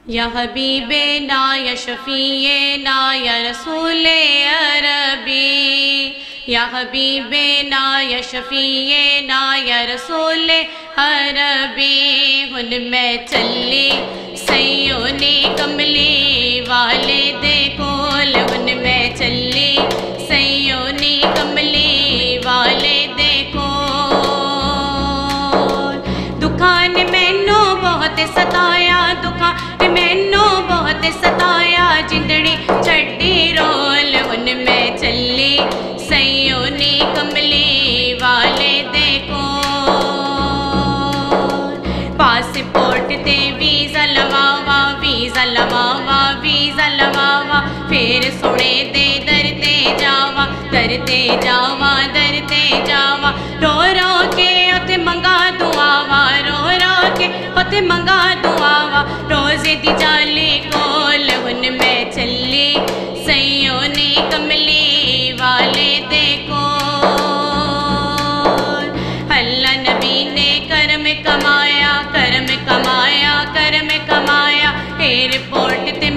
या हबीबे ना या शफीए ना या रसूले अरबी, या हबीबे ना या शफीए ना या रसूले अरबी। हुन मैं चली सैयोनी कमली वाले दे कोल, हुन मैं चली सैयोनी कमली वाले दे कोल। दुखां ने मैनू बहुत सताया, दुखां ने मैनू बहुत सताया, जिंदड़ी छड्डी रोल। हुन मैं चली सैयोनी कमली वाले दे कोल। पासपोर्ट ते वीज़ा लवावा, वीज़ा लवावा, वीज़ा लवावा, फिर सोने दे दर ते जावा, दर ते जावा, दर ते जावा। रो रो के उते मंगा दुआवा, रो रो के उते मंगा दुआवा, रोज़े दी जाली कोल। हुन मैं चली सैयोनी कमली वाले दे कोल। अल्लाह नबी ने करम कमाया, करम कमाया, करम कमाया, एयरपोर्ट ते